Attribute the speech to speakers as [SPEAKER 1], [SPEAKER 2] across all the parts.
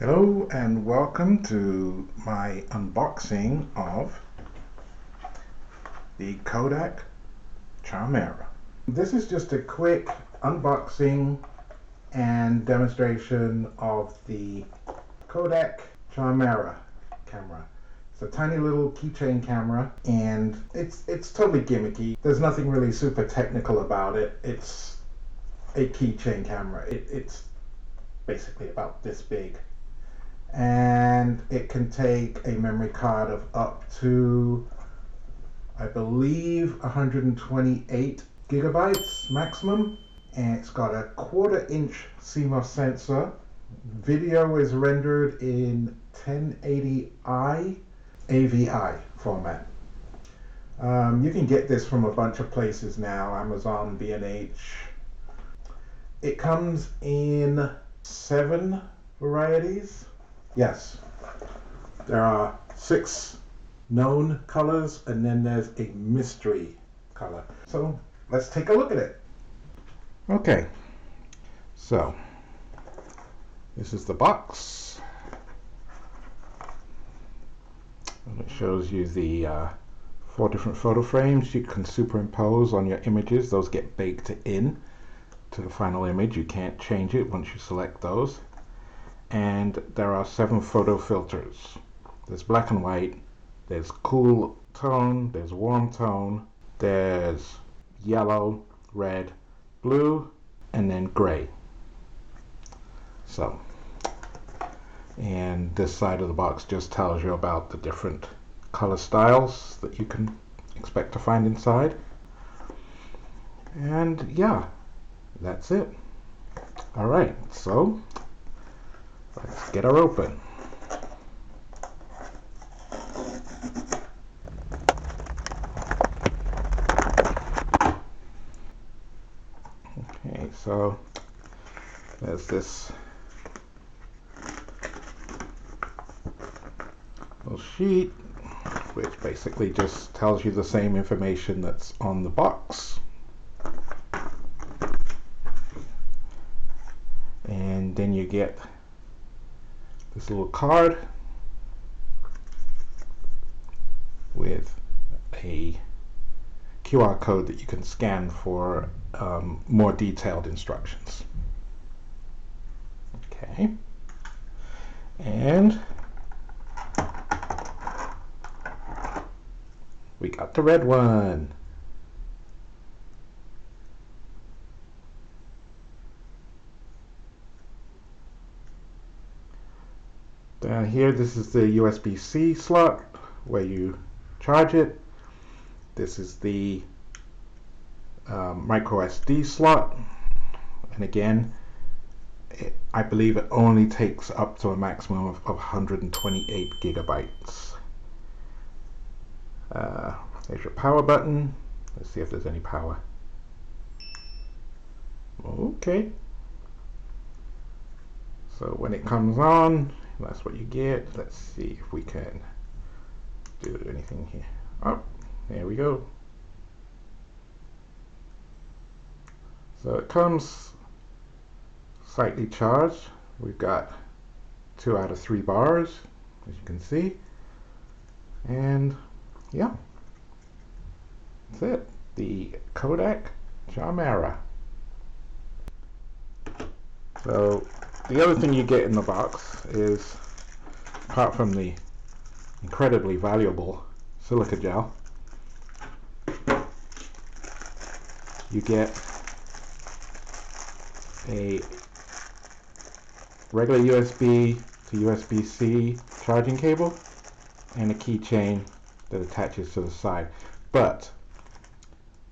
[SPEAKER 1] Hello and welcome to my unboxing of the Kodak Charmera. This is just a quick unboxing and demonstration of the Kodak Charmera camera. It's a tiny little keychain camera and it's totally gimmicky. There's nothing really super technical about it. It's a keychain camera. It's basically about this big. And it can take a memory card of up to, I believe, 128 gigabytes maximum, and it's got a 1/4-inch CMOS sensor. Video is rendered in 1080i AVI format. You can get this from a bunch of places now, Amazon, B&H. It comes in 7 varieties. Yes, there are 6 known colors and then there's a mystery color. So let's take a look at it. Okay, so this is the box. And it shows you the 4 different photo frames you can superimpose on your images. Those get baked in to the final image. You can't change it once you select those. And there are 7 photo filters. There's black and white, there's cool tone, there's warm tone, there's yellow, red, blue, and then gray. So, and this side of the box just tells you about the different color styles that you can expect to find inside. And yeah, that's it. Alright, so let's get her open. Okay, so there's this little sheet which basically just tells you the same information that's on the box. And then you get this little card with a QR code that you can scan for more detailed instructions. Okay, and we got the red one. Down here, this is the USB-C slot where you charge it. This is the micro SD slot, and again, I believe it only takes up to a maximum of 128 gigabytes. There's your power button. Let's see if there's any power. Okay. So when it comes on, that's what you get. Let's see if we can do anything here. Oh, there we go. So it comes slightly charged. We've got 2 out of 3 bars, as you can see. And yeah, that's it. The Kodak Charmera. So the other thing you get in the box is, apart from the incredibly valuable silica gel, you get a regular USB to USB-C charging cable and a keychain that attaches to the side. But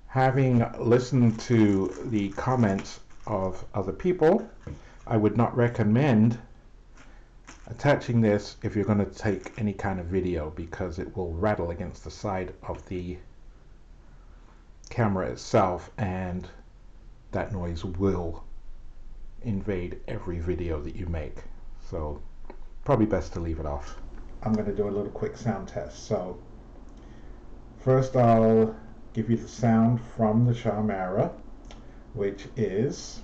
[SPEAKER 1] having listened to the comments of other people, I would not recommend attaching this if you're going to take any kind of video, because it will rattle against the side of the camera itself, and that noise will invade every video that you make. So probably best to leave it off. I'm going to do a little quick sound test. So first I'll give you the sound from the Charmera, which is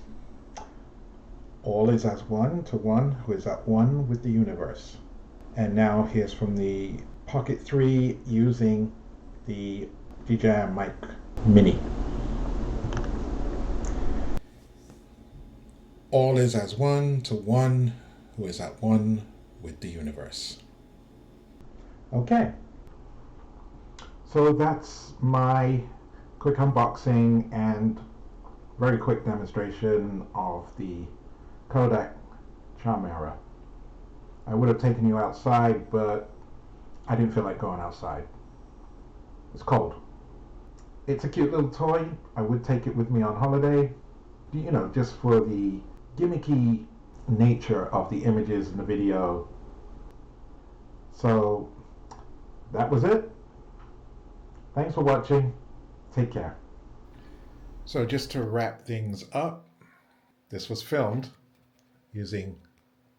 [SPEAKER 1] All is as one to one who is at one with the universe. And now here's from the Pocket 3 using the DJI Mic Mini. All is as one to one who is at one with the universe. Okay. So that's my quick unboxing and very quick demonstration of the Kodak Charmera. I would have taken you outside, but I didn't feel like going outside. It's cold. It's a cute little toy. I would take it with me on holiday, you know, just for the gimmicky nature of the images in the video. So that was it. Thanks for watching. Take care. So just to wrap things up, this was filmed using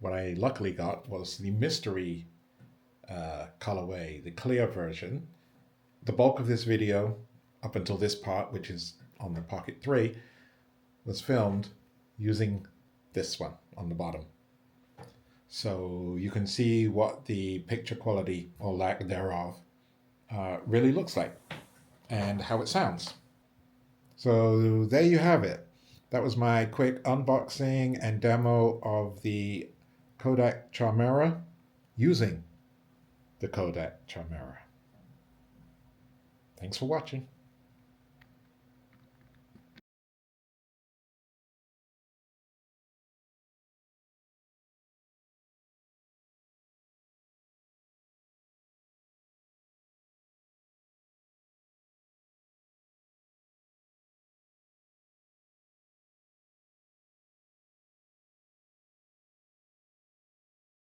[SPEAKER 1] what I luckily got was the mystery colorway, the clear version. The bulk of this video, up until this part, which is on the Pocket 3, was filmed using this one on the bottom. So you can see what the picture quality, or lack thereof, really looks like and how it sounds. So there you have it. That was my quick unboxing and demo of the Kodak Charmera using the Kodak Charmera. Thanks for watching.